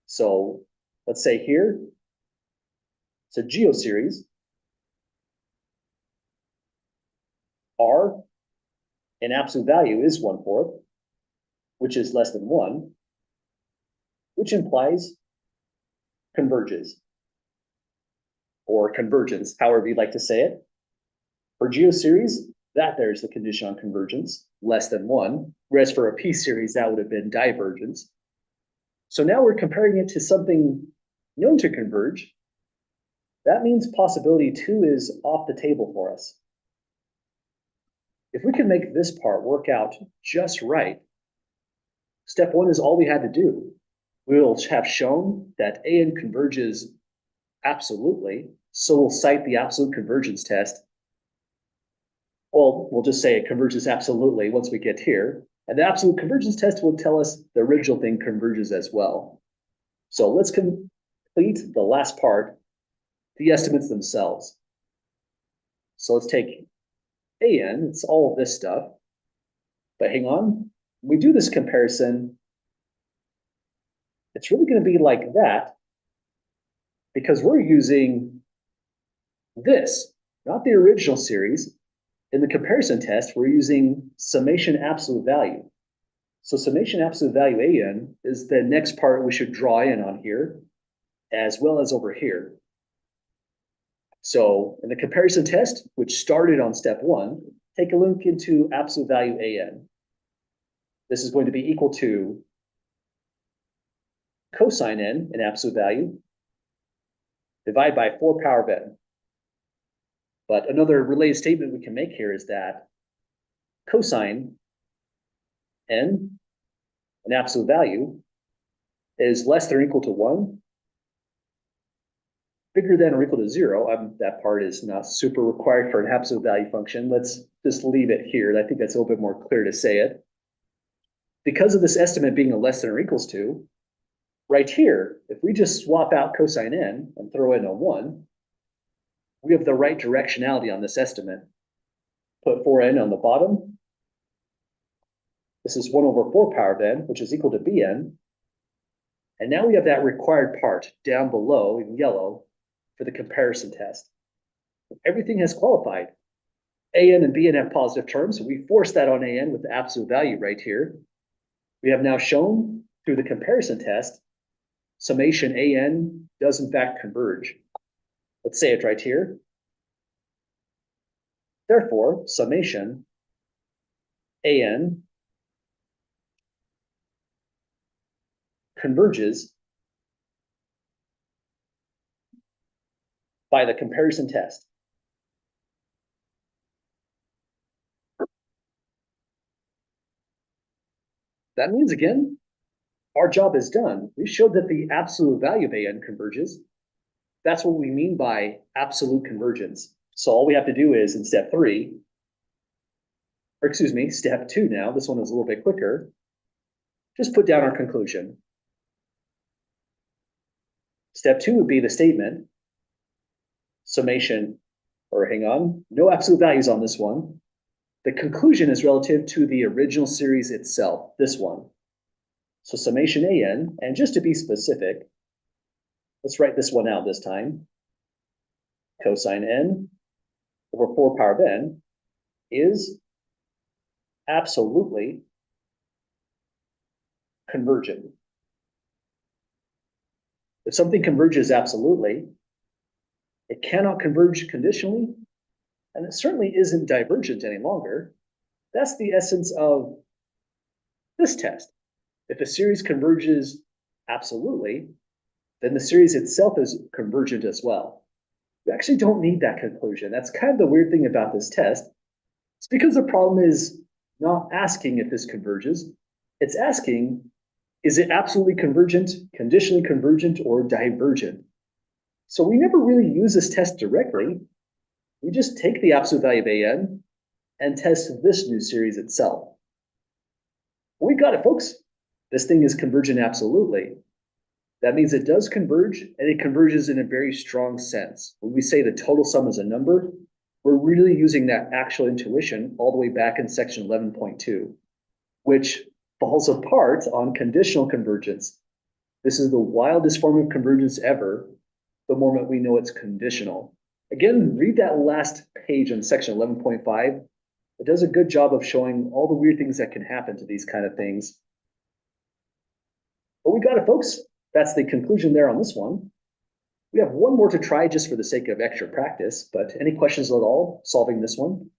So let's say here, it's a geoseries. R in absolute value is 1/4, which is less than 1, which implies converges, or convergence, however you'd like to say it. For geoseries, that there's the condition on convergence, less than 1, whereas for a p-series, that would have been divergence. So now we're comparing it to something known to converge. That means possibility 2 is off the table for us. If we can make this part work out just right, step 1 is all we had to do. We'll have shown that an converges absolutely, so we'll cite the absolute convergence test. Well, we'll just say it converges absolutely once we get here, and the absolute convergence test will tell us the original thing converges as well. So let's complete the last part, the estimates themselves. So let's take an, it's all of this stuff, but hang on, when we do this comparison, it's really going to be like that because we're using this, not the original series. In the comparison test, we're using summation absolute value. So summation absolute value an is the next part we should draw in on here, as well as over here. So in the comparison test, which started on step 1, take a look into absolute value an. This is going to be equal to cosine n in absolute value, divide by 4 power ben. But another related statement we can make here is that cosine n, an absolute value, is less than or equal to 1, bigger than or equal to 0. That part is not super required for an absolute value function. Let's just leave it here. I think that's a little bit more clear to say it. Because of this estimate being a less than or equals to, right here, if we just swap out cosine n and throw in a 1, we have the right directionality on this estimate. Put 4n on the bottom. This is 1 over 4 power ben, which is equal to bn. And now we have that required part down below in yellow for the comparison test. Everything has qualified. an and bn have positive terms, so we force that on an with the absolute value right here. We have now shown through the comparison test, summation an does in fact converge. Let's say it right here. Therefore, summation an converges by the comparison test. That means, again, our job is done. We showed that the absolute value of an converges. That's what we mean by absolute convergence. So all we have to do is in step 3, or excuse me, step 2 now, this one is a little bit quicker, just put down our conclusion. Step 2 would be the statement, summation, or hang on, no absolute values on this one. The conclusion is relative to the original series itself, this one. So summation an, and just to be specific, let's write this one out this time. Cosine n over 4 power ben is absolutely convergent. If something converges absolutely, it cannot converge conditionally, and it certainly isn't divergent any longer. That's the essence of this test. If a series converges absolutely, then the series itself is convergent as well. We actually don't need that conclusion. That's kind of the weird thing about this test. It's because the problem is not asking if this converges. It's asking, is it absolutely convergent, conditionally convergent, or divergent? So we never really use this test directly. We just take the absolute value of an and test this new series itself. We got it, folks. This thing is convergent absolutely. That means it does converge, and it converges in a very strong sense. When we say the total sum is a number, we're really using that actual intuition all the way back in section 11.2, which falls apart on conditional convergence. This is the wildest form of convergence ever, the moment we know it's conditional. Again, read that last page on section 11.5. It does a good job of showing all the weird things that can happen to these kind of things. But we got it, folks. That's the conclusion there on this one. We have one more to try just for the sake of extra practice, but any questions at all solving this one?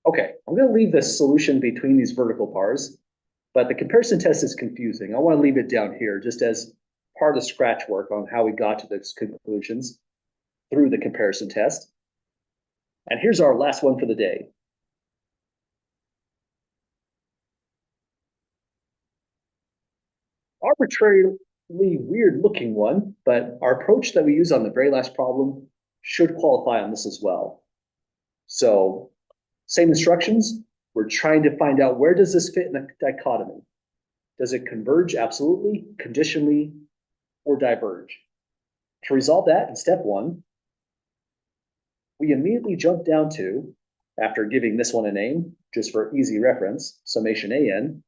Okay, I'm going to leave the solution between these vertical bars, but the comparison test is confusing. I want to leave it down here just as part of the scratch work on how we got to those conclusions through the comparison test. And here's our last one for the day. Arbitrarily weird looking one, but our approach that we use on the very last problem should qualify on this as well. So same instructions. We're trying to find out where does this fit in the dichotomy? Does it converge absolutely, conditionally, or diverge? To resolve that in step one, we immediately jump down to, after giving this one a name, just for easy reference, summation an,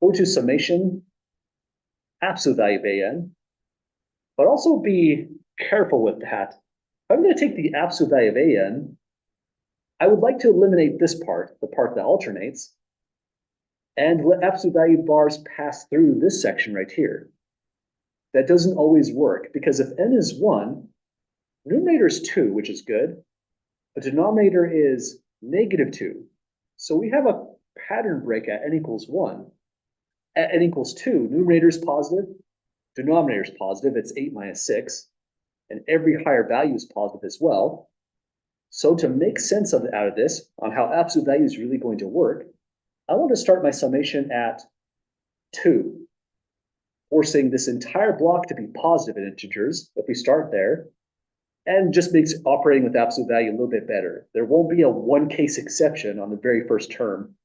go to summation absolute value of an, but also be careful with that. If I'm going to take the absolute value of an, I would like to eliminate this part, the part that alternates, and let absolute value bars pass through this section right here. That doesn't always work, because if n is 1, numerator is 2, which is good, but denominator is -2. So we have a pattern break at n equals 1. At n equals 2, numerator is positive, denominator is positive, it's 8 minus 6, and every higher value is positive as well. So to make sense out of this, on how absolute value is really going to work, I want to start my summation at 2, forcing this entire block to be positive in integers, if we start there, and just makes operating with absolute value a little bit better. There won't be a one case exception on the very first term.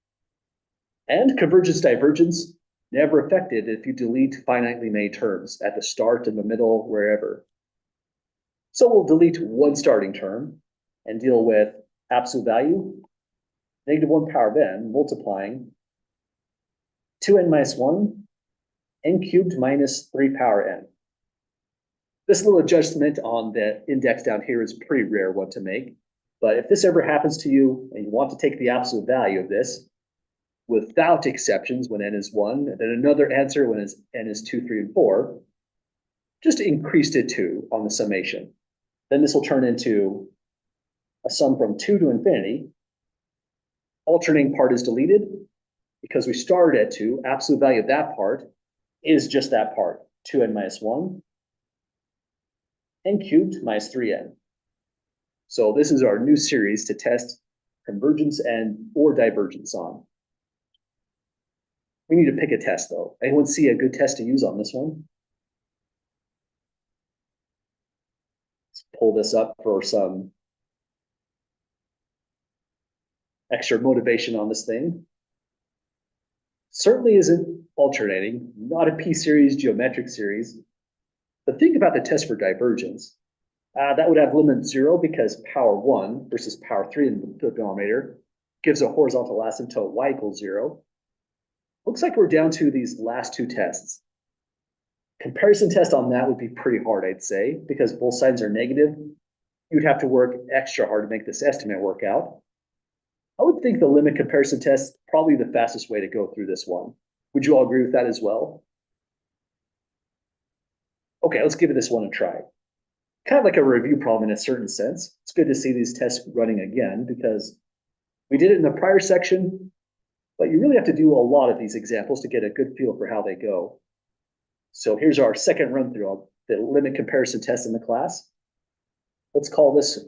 And convergence divergence, never affected if you delete finitely many terms at the start, in the middle, wherever. So we'll delete one starting term and deal with absolute value, -1 power of n, multiplying 2n minus 1, n cubed minus 3 power n. This little adjustment on the index down here is a pretty rare one to make. But if this ever happens to you and you want to take the absolute value of this without exceptions when n is 1, and then another answer when n is 2, 3, and 4, just increase it 2 on the summation. Then this will turn into a sum from 2 to infinity. Alternating part is deleted because we started at 2. Absolute value of that part is just that part, 2n minus 1, n cubed minus 3n. So this is our new series to test convergence and or divergence on. We need to pick a test though. Anyone see a good test to use on this one? Let's pull this up for some extra motivation on this thing. Certainly isn't alternating, not a p-series, geometric series. But think about the test for divergence. That would have limit 0 because power 1 versus power 3 in the denominator gives a horizontal asymptote y equals 0. Looks like we're down to these last two tests. Comparison test on that would be pretty hard, I'd say, because both sides are negative. You'd have to work extra hard to make this estimate work out. I would think the limit comparison test is probably the fastest way to go through this one. Would you all agree with that as well? Okay, let's give this one a try. Kind of like a review problem in a certain sense. It's good to see these tests running again because we did it in the prior section, but you really have to do a lot of these examples to get a good feel for how they go. So here's our second run through of the limit comparison test in the class. Let's call this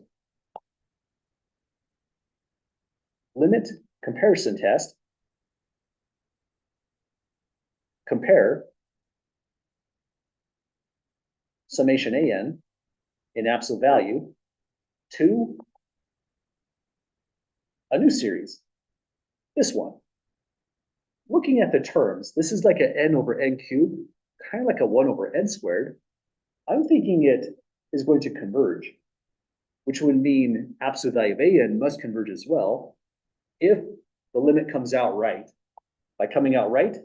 limit comparison test. Compare summation an in absolute value to a new series, this one. Looking at the terms, this is like an n over n cubed, kind of like a 1 over n squared. I'm thinking it is going to converge, which would mean absolute value of an must converge as well if the limit comes out right. By coming out right,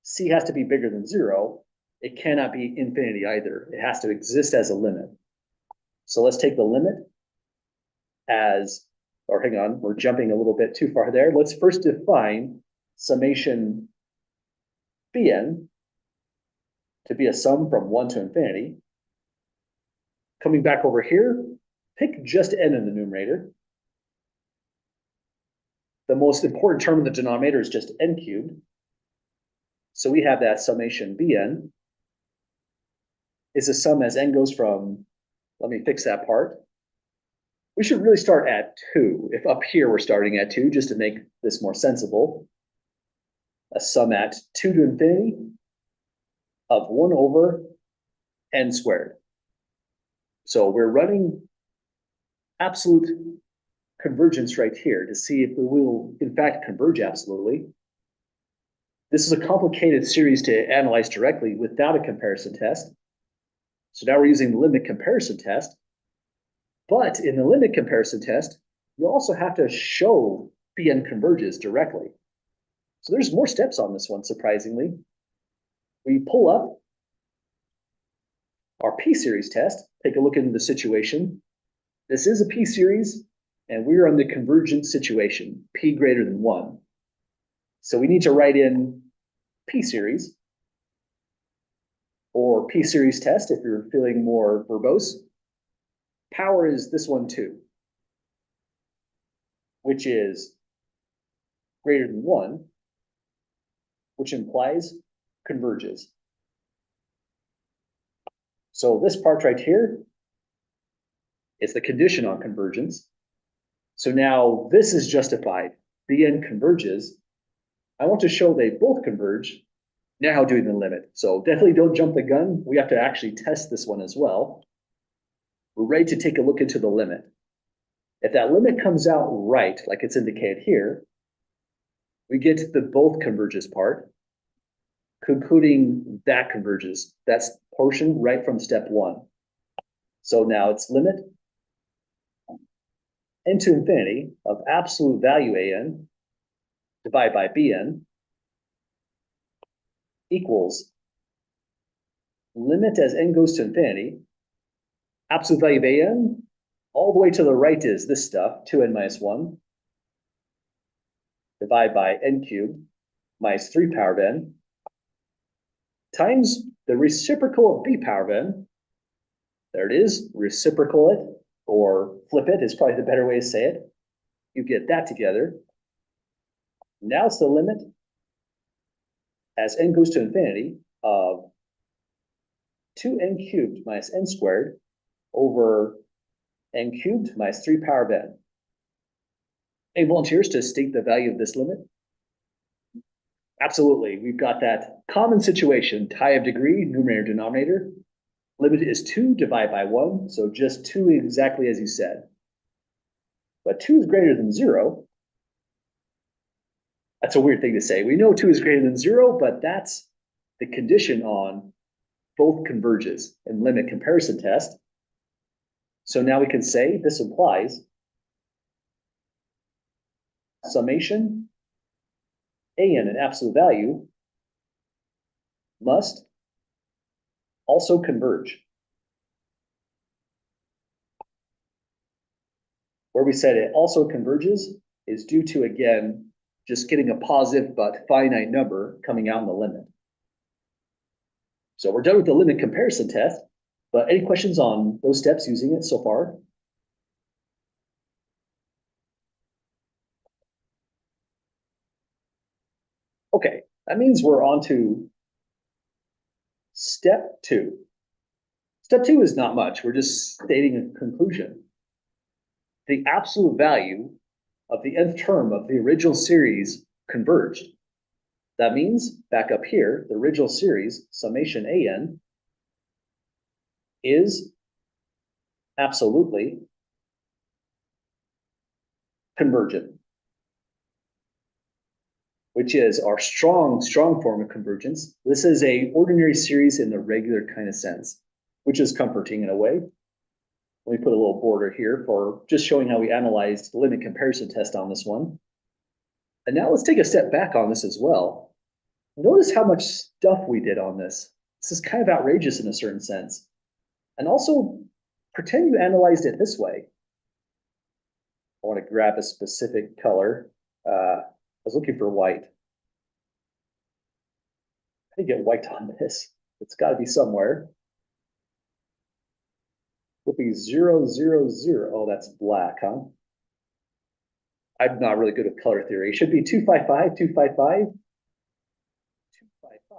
c has to be bigger than 0. It cannot be infinity either. It has to exist as a limit. So let's take the limit as, or hang on, we're jumping a little bit too far there. Let's first define summation bn to be a sum from 1 to infinity. Coming back over here, pick just n in the numerator. The most important term in the denominator is just n cubed. So we have that summation bn is a sum as n goes from, let me fix that part. We should really start at 2. If up here we're starting at 2, just to make this more sensible. A sum at 2 to infinity of 1 over n squared. So we're running absolute convergence right here to see if we will in fact converge absolutely. This is a complicated series to analyze directly without a comparison test. So now we're using the limit comparison test. But in the limit comparison test, you also have to show Bn converges directly. So there's more steps on this one, surprisingly. We pull up our p-series test, take a look into the situation. This is a p-series, and we're on the convergent situation, p greater than 1. So we need to write in p-series, or p-series test if you're feeling more verbose. Power is this one too, which is greater than 1, which implies converges. So this part right here is the condition on convergence. So now this is justified. Bn converges. I want to show they both converge. Now doing the limit. So definitely don't jump the gun. We have to actually test this one as well. We're ready to take a look into the limit. If that limit comes out right, like it's indicated here, we get to the both converges part, concluding that converges. That's portion right from step 1. So now it's limit n to infinity of absolute value an divided by bn equals limit as n goes to infinity, absolute value of an, all the way to the right is this stuff, 2n minus 1, divided by n cubed minus 3 power of n, times the reciprocal of b power of n. There it is, reciprocal it, or flip it is probably the better way to say it. You get that together. Now it's the limit as n goes to infinity of 2n cubed minus n squared over n cubed minus 3 power of n. Any volunteers to state the value of this limit? Absolutely. We've got that common situation, tie of degree, numerator, denominator. Limit is 2 divided by 1, so just 2 exactly as you said. But 2 is greater than 0. That's a weird thing to say. We know 2 is greater than 0, but that's the condition on both converges in limit comparison test. So now we can say this implies summation an in absolute value must also converge. Where we said it also converges is due to, again, just getting a positive but finite number coming out in the limit. So we're done with the limit comparison test, but any questions on those steps using it so far? Okay, that means we're on to step 2. Step 2 is not much. We're just stating a conclusion. The absolute value of the nth term of the original series converged. That means, back up here, the original series, summation an, is absolutely convergent, which is our strong form of convergence. This is a ordinary series in the regular kind of sense, which is comforting in a way. Let me put a little border here for just showing how we analyzed the limit comparison test on this one. And now let's take a step back on this as well. Notice how much stuff we did on this. This is kind of outrageous in a certain sense. And also, pretend you analyzed it this way. I want to grab a specific color. I was looking for white. How do you get white on this? It's got to be somewhere. Would be 0, 0, 0. Oh, that's black, huh? I'm not really good at color theory. It should be 255, 255.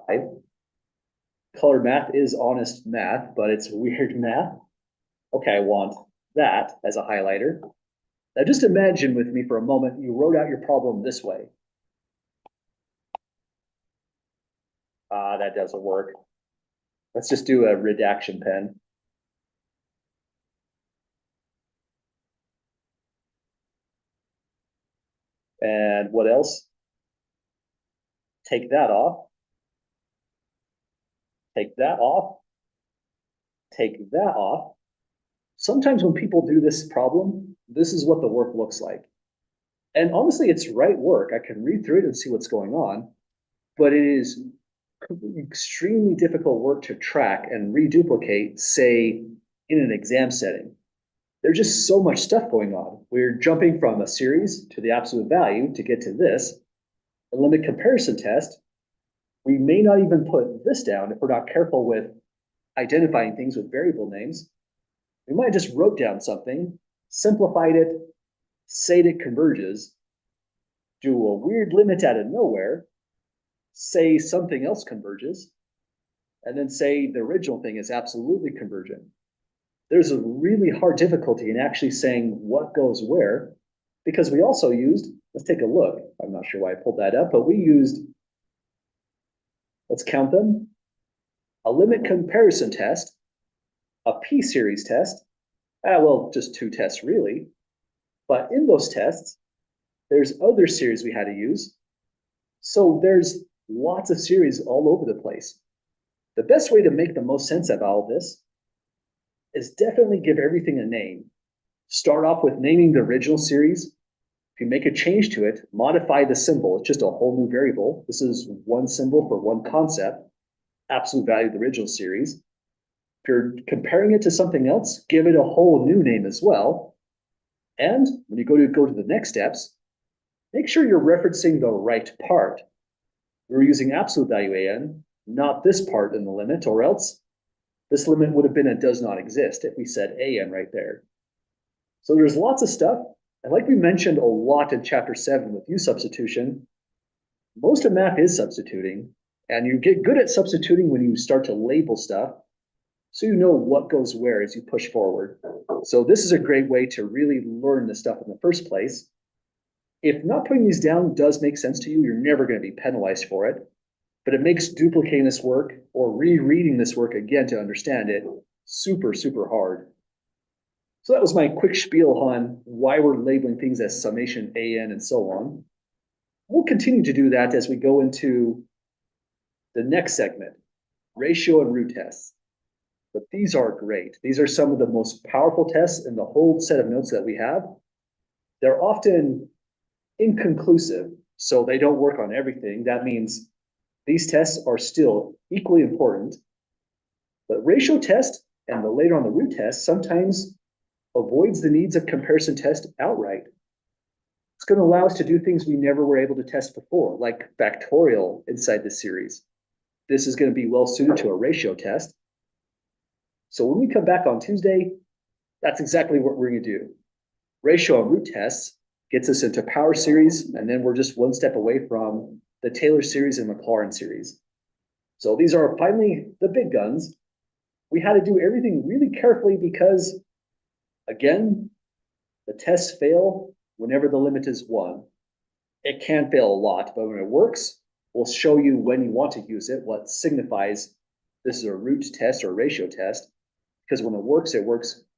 255. Color math is honest math, but it's weird math. Okay, I want that as a highlighter. Now just imagine with me for a moment, you wrote out your problem this way. That doesn't work. Let's just do a redaction pen. And what else? Take that off. Take that off. Take that off. Sometimes when people do this problem, this is what the work looks like. And honestly, it's right work. I can read through it and see what's going on, but it is extremely difficult work to track and reduplicate, say, in an exam setting. There's just so much stuff going on. We're jumping from a series to the absolute value to get to this. A limit comparison test, we may not even put this down if we're not careful with identifying things with variable names. We might have just wrote down something, simplified it, said it converges, do a weird limit out of nowhere, say something else converges, and then say the original thing is absolutely convergent. There's a really hard difficulty in actually saying what goes where, because we also used, let's take a look. I'm not sure why I pulled that up, but we used, let's count them, a limit comparison test, a p-series test, well, just 2 tests really, but in those tests, there's other series we had to use. So there's lots of series all over the place. The best way to make the most sense of all of this is definitely give everything a name. Start off with naming the original series. If you make a change to it, modify the symbol. It's just a whole new variable. This is one symbol for one concept, absolute value of the original series. If you're comparing it to something else, give it a whole new name as well. And when you go to the next steps, make sure you're referencing the right part. We're using absolute value an, not this part in the limit, or else this limit would have been a does not exist if we said an right there. So there's lots of stuff. And like we mentioned a lot in chapter 7 with U substitution, most of math is substituting. And you get good at substituting when you start to label stuff, so you know what goes where as you push forward. So this is a great way to really learn this stuff in the first place. If not putting these down does make sense to you, you're never going to be penalized for it. But it makes duplicating this work or rereading this work again to understand it super, super hard. So that was my quick spiel on why we're labeling things as summation an and so on. We'll continue to do that as we go into the next segment, ratio and root tests. But these are great. These are some of the most powerful tests in the whole set of notes that we have. They're often inconclusive, so they don't work on everything. That means these tests are still equally important. But ratio test and the later on the root test sometimes avoids the needs of comparison test outright. It's going to allow us to do things we never were able to test before, like factorial inside the series. This is going to be well suited to a ratio test. So when we come back on Tuesday, that's exactly what we're going to do. Ratio and root tests gets us into power series, and then we're just one step away from the Taylor series and Maclaurin series. So these are finally the big guns. We had to do everything really carefully because, again, the tests fail whenever the limit is 1. It can fail a lot, but when it works, we'll show you when you want to use it, what signifies this is a root test or a ratio test, because when it works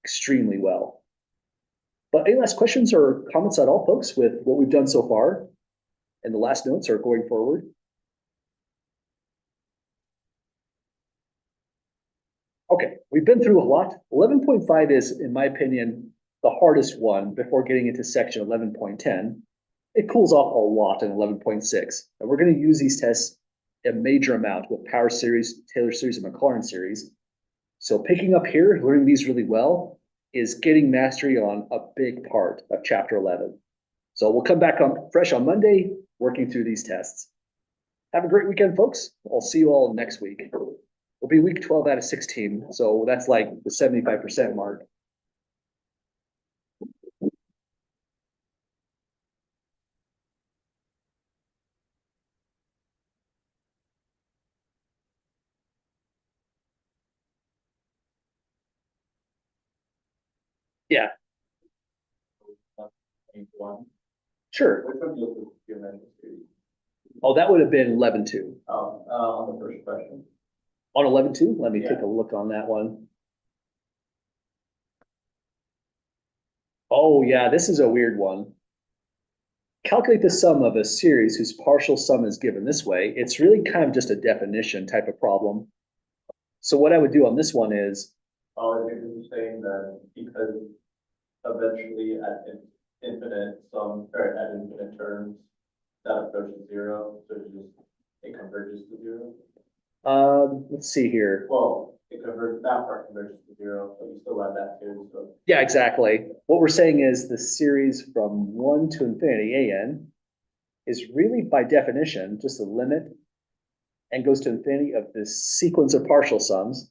extremely well. But any last questions or comments at all, folks, with what we've done so far and the last notes or going forward? Okay, we've been through a lot. 11.5 is, in my opinion, the hardest one before getting into section 11.10. It cools off a lot in 11.6. And we're going to use these tests a major amount with power series, Taylor series, and Maclaurin series. So picking up here, learning these really well, is getting mastery on a big part of chapter 11. So we'll come back on fresh on Monday, working through these tests. Have a great weekend, folks. I'll see you all next week. It'll be week 12 out of 16. So that's like the 75% mark. Yeah, One. sure. Which one deals with geometric series? Oh, that would have been 11.2. On the first question. On 11.2, let me Yeah. take a look on that one. Oh, yeah, this is a weird one. Calculate the sum of a series whose partial sum is given this way. It's really kind of just a definition type of problem. So what I would do on this one is, Oh, I think you're saying that because eventually infinite sum, or at infinite terms, that approaches 0, so it converges to 0. let's see here. Well, that part converges to 0, but you still add that too, so. Yeah, exactly. What we're saying is the series from 1 to infinity, an, is really by definition just a limit and goes to infinity of this sequence of partial sums,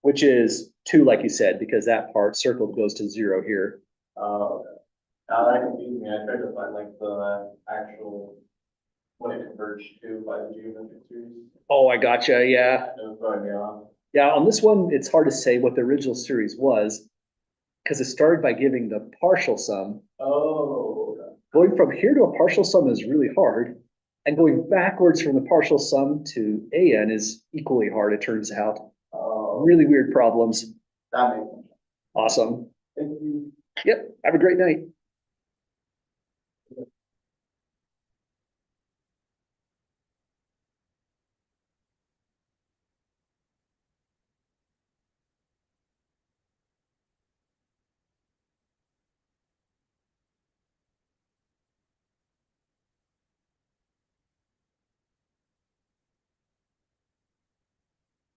which is 2, like you said, because that part circled goes to 0 here. Okay. Now that confused me. I tried to find like the actual, what it converged to by the geometric series. Oh, I gotcha. Yeah. It was throwing me off. Yeah. On this one, it's hard to say what the original series was because it started by giving the partial sum. Oh, okay. Going from here to a partial sum is really hard. And going backwards from the partial sum to an is equally hard, it turns out. Really weird problems. That makes sense. Awesome. Thank you. Yep. Have a great night.